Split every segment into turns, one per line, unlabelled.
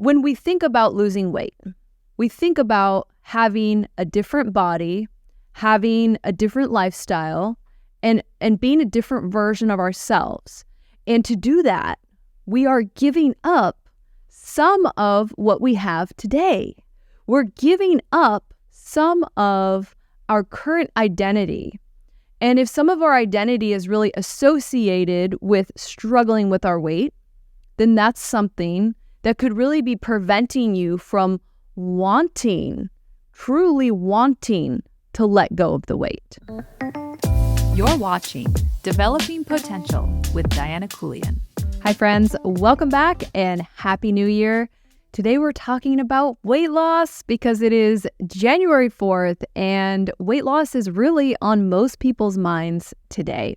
when we think about losing weight, we think about having a different body, having a different lifestyle, and being a different version of ourselves. And to do that, we are giving up some of what we have today. We're giving up some of our current identity. And if some of our identity is really associated with struggling with our weight, then that's something that could really be preventing you from truly wanting to let go of the weight.
You're watching Developing Potential with Diana Keuilian.
Hi friends, welcome back and Happy New Year. Today we're talking about weight loss because it is January 4th and weight loss is really on most people's minds today.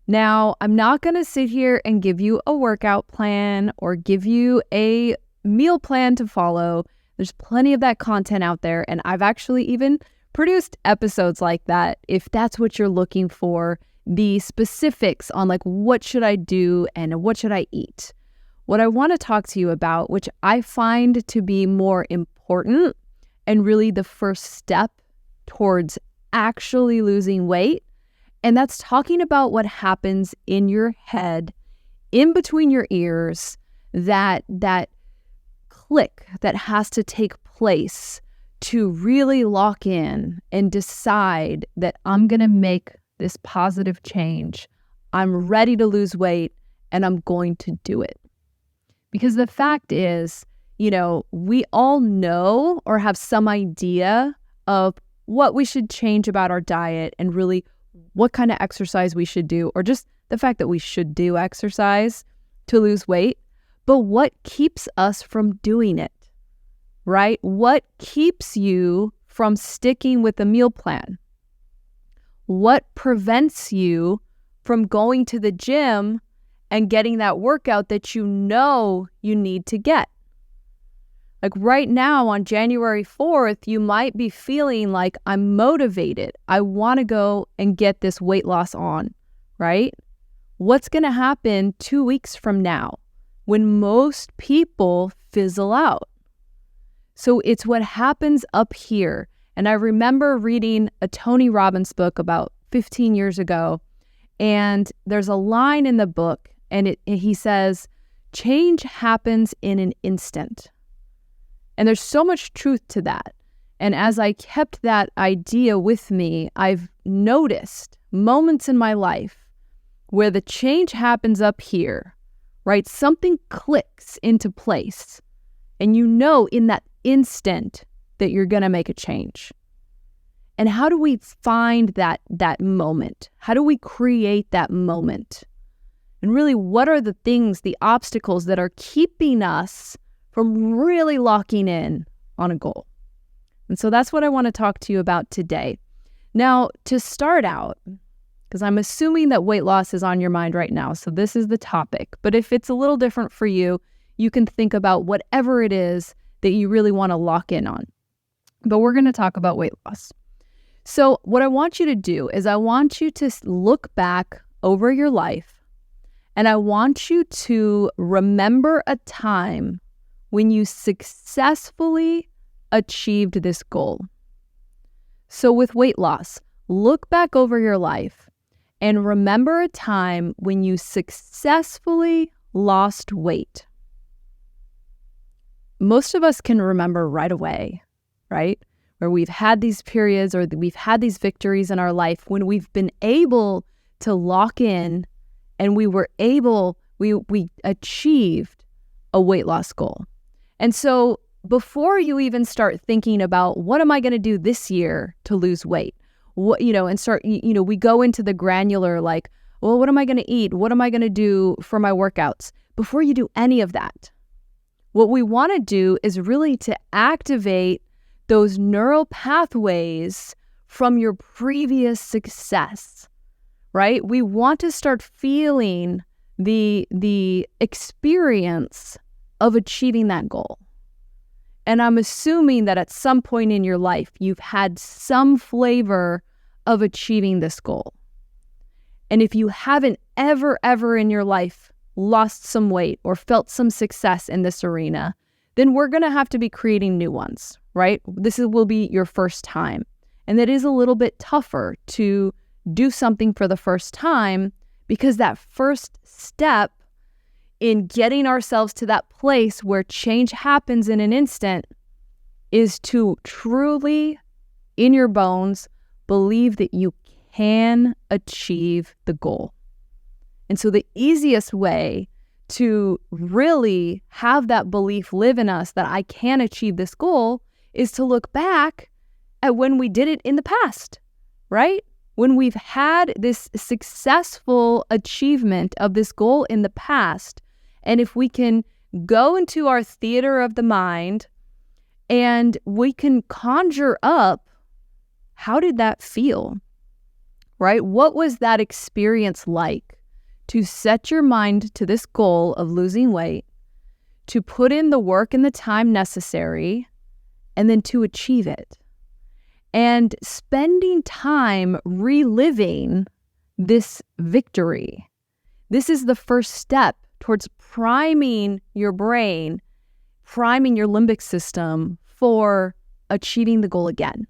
Now, I'm not going to sit here and give you a workout plan or give you a meal plan to follow. There's plenty of that content out there, and I've actually even produced episodes like that if that's what you're looking for, the specifics on like what should I do and what should I eat. What I want to talk to you about, which I find to be more important and really the first step towards actually losing weight, and that's talking about what happens in your head, in between your ears, that click that has to take place to really lock in and decide that I'm going to make this positive change. I'm ready to lose weight and I'm going to do it. Because the fact is, we all know or have some idea of what we should change about our diet and really what kind of exercise we should do, or just the fact that we should do exercise to lose weight. But what keeps us from doing it, right? What keeps you from sticking with a meal plan? What prevents you from going to the gym and getting that workout that you know you need to get? Like right now on January 4th, you might be feeling like I'm motivated. I want to go and get this weight loss on, right? What's going to happen 2 weeks from now when most people fizzle out? So it's what happens up here. And I remember reading a Tony Robbins book about 15 years ago, and there's a line in the book, and he says, change happens in an instant. And there's so much truth to that. And as I kept that idea with me, I've noticed moments in my life where the change happens up here, right? Something clicks into place. And in that instant that you're going to make a change. And how do we find that moment? How do we create that moment? And really, what are the things, the obstacles that are keeping us from really locking in on a goal? And so that's what I want to talk to you about today. Now, to start out, because I'm assuming that weight loss is on your mind right now, so this is the topic. But if it's a little different for you, you can think about whatever it is that you really want to lock in on. But we're going to talk about weight loss. So what I want you to do is I want you to look back over your life, and I want you to remember a time when you successfully achieved this goal. So with weight loss, look back over your life and remember a time when you successfully lost weight. Most of us can remember right away, right? Where we've had these periods or we've had these victories in our life when we've been able to lock in and we achieved a weight loss goal. And so before you even start thinking about what am I going to do this year to lose weight, we go into the granular like, well, what am I going to eat? What am I going to do for my workouts? Before you do any of that, what we want to do is really to activate those neural pathways from your previous success, right? We want to start feeling the experience of achieving that goal. And I'm assuming that at some point in your life, you've had some flavor of achieving this goal. And if you haven't ever in your life lost some weight or felt some success in this arena, then we're going to have to be creating new ones, right? Will be your first time. And it is a little bit tougher to do something for the first time because that first step in getting ourselves to that place where change happens in an instant is to truly, in your bones, believe that you can achieve the goal. And so the easiest way to really have that belief live in us that I can achieve this goal is to look back at when we did it in the past, right? When we've had this successful achievement of this goal in the past, and if we can go into our theater of the mind and we can conjure up, how did that feel, right? What was that experience like to set your mind to this goal of losing weight, to put in the work and the time necessary, and then to achieve it? And spending time reliving this victory. This is the first step towards priming your brain, priming your limbic system for achieving the goal again.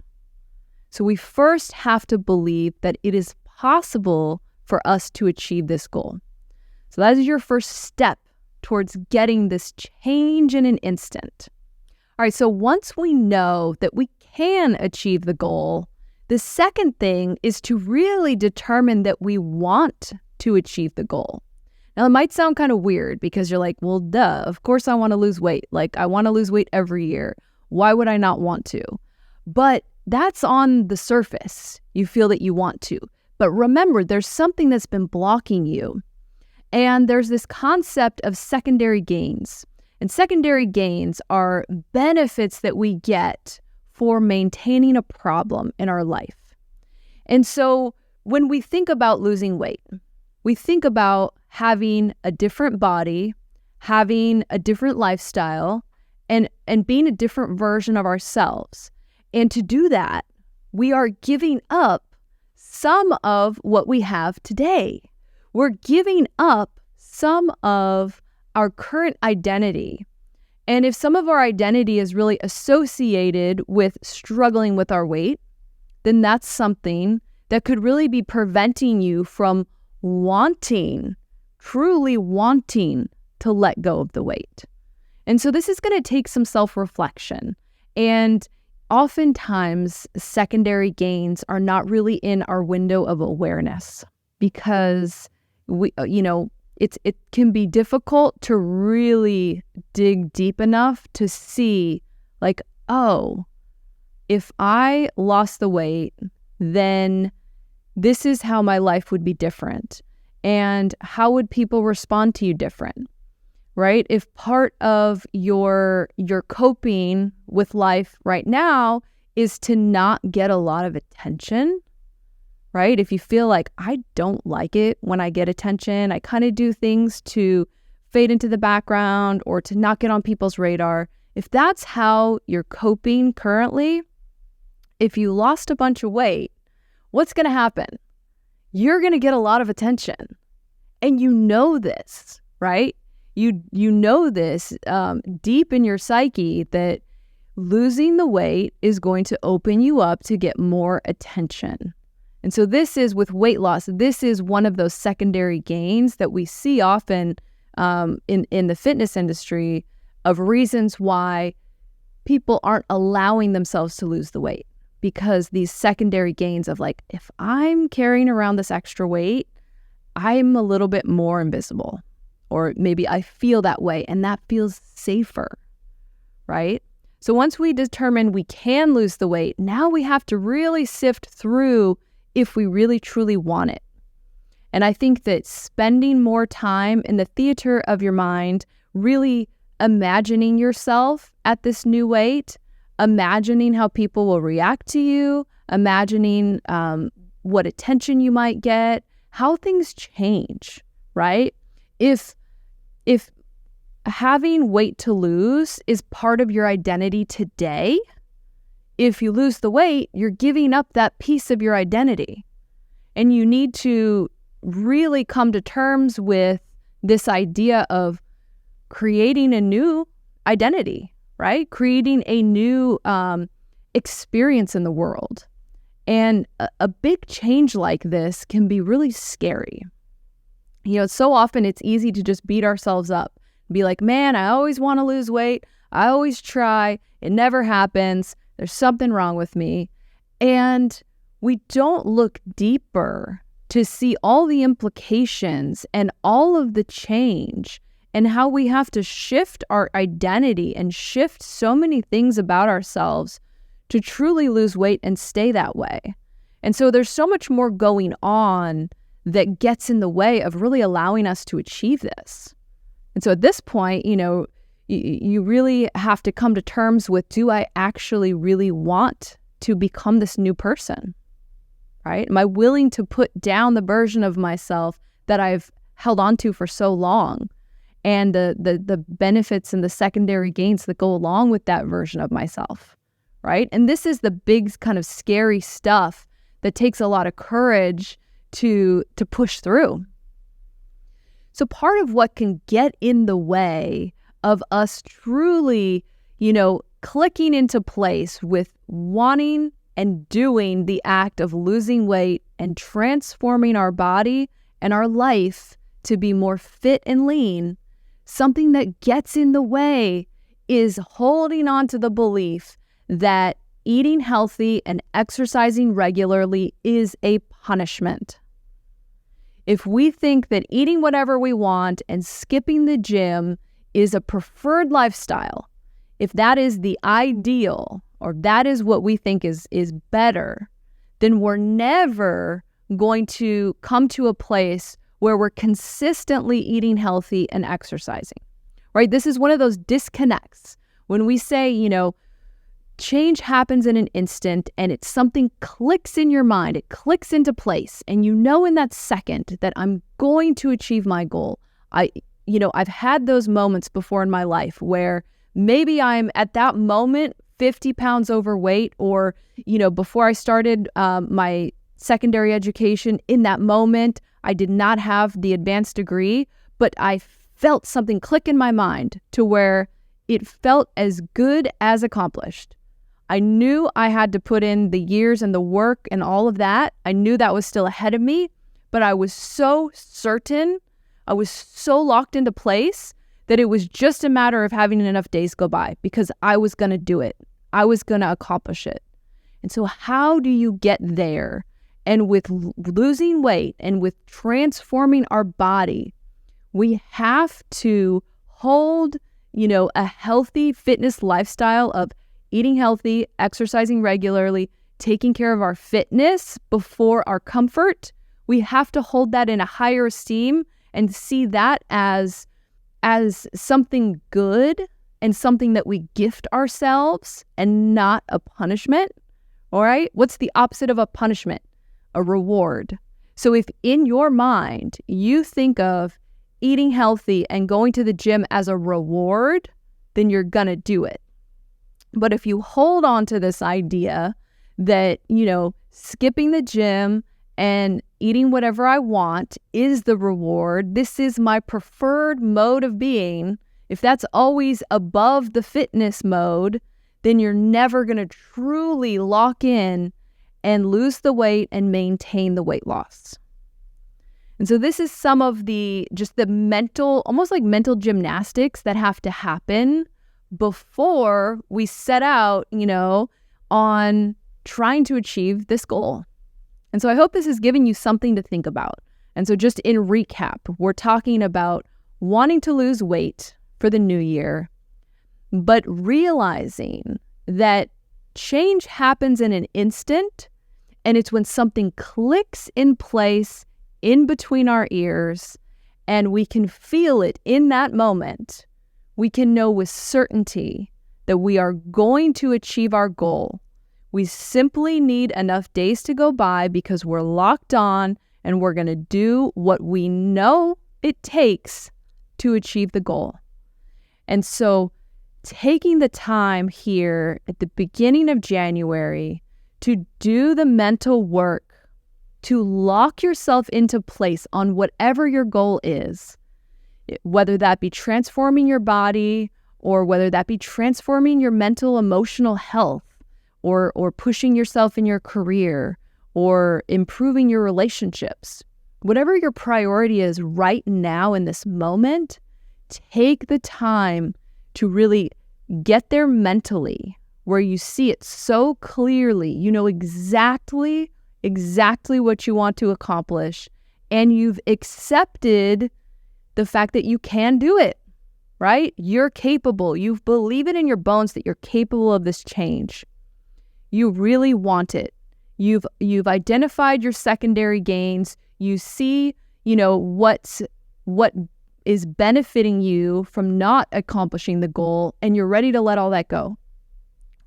So we first have to believe that it is possible for us to achieve this goal. So that is your first step towards getting this change in an instant. All right, so once we know that we can achieve the goal, the second thing is to really determine that we want to achieve the goal. Now, it might sound kind of weird because you're like, well, duh, of course I want to lose weight. Like, I want to lose weight every year. Why would I not want to? But that's on the surface. You feel that you want to. But remember, there's something that's been blocking you. And there's this concept of secondary gains. And secondary gains are benefits that we get for maintaining a problem in our life. And so when we think about losing weight, we think about having a different body, having a different lifestyle, and being a different version of ourselves. And to do that, we are giving up some of what we have today. We're giving up some of our current identity. And if some of our identity is really associated with struggling with our weight, then that's something that could really be preventing you from truly wanting to let go of the weight. And so this is going to take some self-reflection. And oftentimes, secondary gains are not really in our window of awareness because it can be difficult to really dig deep enough to see, like, oh, if I lost the weight, then this is how my life would be different. And how would people respond to you different, right? If part of your coping with life right now is to not get a lot of attention, right? If you feel like, I don't like it when I get attention, I kind of do things to fade into the background or to not get on people's radar. If that's how you're coping currently, if you lost a bunch of weight, what's going to happen? You're going to get a lot of attention. And you know this, right? You know this deep in your psyche that losing the weight is going to open you up to get more attention. And so this is with weight loss. This is one of those secondary gains that we see often in the fitness industry of reasons why people aren't allowing themselves to lose the weight. Because these secondary gains of like, if I'm carrying around this extra weight, I'm a little bit more invisible. Or maybe I feel that way and that feels safer, right? So once we determine we can lose the weight, now we have to really sift through if we really truly want it. And I think that spending more time in the theater of your mind, really imagining yourself at this new weight, imagining how people will react to you, imagining what attention you might get, how things change, right? If having weight to lose is part of your identity today, if you lose the weight, you're giving up that piece of your identity. And you need to really come to terms with this idea of creating a new identity, right? Creating a new experience in the world. And a big change like this can be really scary. So often it's easy to just beat ourselves up. Be like, man, I always want to lose weight. I always try. It never happens. There's something wrong with me. And we don't look deeper to see all the implications and all of the change and how we have to shift our identity and shift so many things about ourselves to truly lose weight and stay that way. And so there's so much more going on that gets in the way of really allowing us to achieve this. And so at this point, you really have to come to terms with, do I actually really want to become this new person, right? Am I willing to put down the version of myself that I've held on to for so long, and the benefits and the secondary gains that go along with that version of myself, right? And this is the big kind of scary stuff that takes a lot of courage to push through. So part of what can get in the way of us truly, clicking into place with wanting and doing the act of losing weight and transforming our body and our life to be more fit and lean, something that gets in the way is holding on to the belief that eating healthy and exercising regularly is a punishment. If we think that eating whatever we want and skipping the gym is a preferred lifestyle, if that is the ideal, or that is what we think is better, then we're never going to come to a place where we're consistently eating healthy and exercising, right? This is one of those disconnects. When we say, change happens in an instant and it's something clicks in your mind, it clicks into place, and in that second that I'm going to achieve my goal. I've had those moments before in my life where maybe I'm at that moment 50 pounds overweight, or, before I started my secondary education, in that moment, I did not have the advanced degree, but I felt something click in my mind to where it felt as good as accomplished. I knew I had to put in the years and the work and all of that. I knew that was still ahead of me, but I was so certain, I was so locked into place that it was just a matter of having enough days go by, because I was going to do it. I was going to accomplish it. And so how do you get there? And with losing weight and with transforming our body, we have to hold, a healthy fitness lifestyle of eating healthy, exercising regularly, taking care of our fitness before our comfort. We have to hold that in a higher esteem and see that as something good and something that we gift ourselves and not a punishment. All right? What's the opposite of a punishment? A reward. So if in your mind you think of eating healthy and going to the gym as a reward, then you're going to do it. But if you hold on to this idea that, skipping the gym and eating whatever I want is the reward, this is my preferred mode of being, if that's always above the fitness mode, then you're never going to truly lock in and lose the weight and maintain the weight loss. And so this is some of the mental, almost like mental gymnastics that have to happen before we set out, on trying to achieve this goal. And so I hope this is giving you something to think about. And so just in recap, we're talking about wanting to lose weight for the new year, but realizing that change happens in an instant, and it's when something clicks in place in between our ears and we can feel it in that moment. We can know with certainty that we are going to achieve our goal. We simply need enough days to go by because we're locked on and we're going to do what we know it takes to achieve the goal. And so taking the time here at the beginning of January to do the mental work, to lock yourself into place on whatever your goal is, whether that be transforming your body or whether that be transforming your mental, emotional health, or pushing yourself in your career, or improving your relationships. Whatever your priority is right now in this moment, take the time to really get there mentally, where you see it so clearly. You know exactly what you want to accomplish, and you've accepted the fact that you can do it, right? You're capable. You believe it in your bones that you're capable of this change. You really want it. You've identified your secondary gains. You see, what is benefiting you from not accomplishing the goal, and you're ready to let all that go,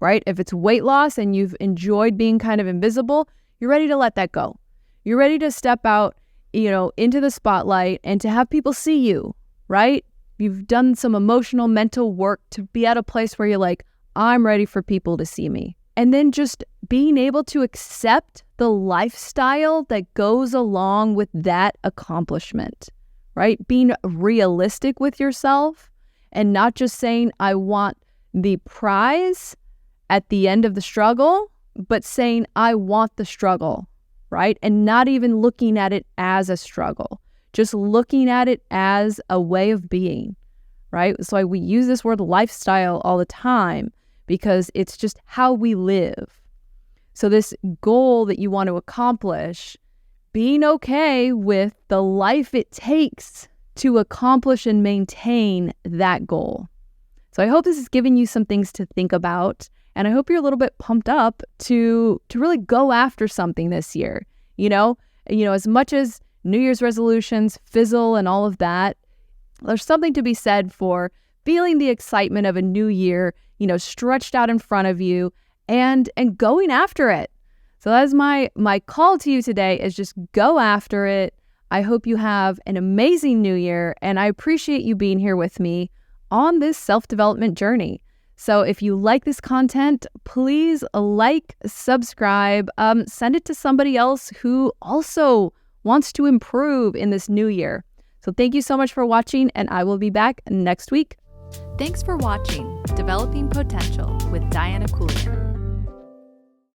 right? If it's weight loss and you've enjoyed being kind of invisible, you're ready to let that go. You're ready to step out, into the spotlight and to have people see you, right? You've done some emotional, mental work to be at a place where you're like, I'm ready for people to see me. And then just being able to accept the lifestyle that goes along with that accomplishment, right? Being realistic with yourself and not just saying, I want the prize at the end of the struggle, but saying, I want the struggle, right? And not even looking at it as a struggle, just looking at it as a way of being, right? So we use this word lifestyle all the time because it's just how we live. So this goal that you want to accomplish, being okay with the life it takes to accomplish and maintain that goal. So I hope this is giving you some things to think about, and I hope you're a little bit pumped up to really go after something this year. As much as New Year's resolutions fizzle and all of that, there's something to be said for feeling the excitement of a new year, stretched out in front of you and going after it. So that's my call to you today, is just go after it. I hope you have an amazing new year, and I appreciate you being here with me on this self-development journey. So if you like this content, please subscribe, send it to somebody else who also wants to improve in this new year. So thank you so much for watching, and I will be back next week.
Thanks for watching Developing Potential with Diana Keuilian.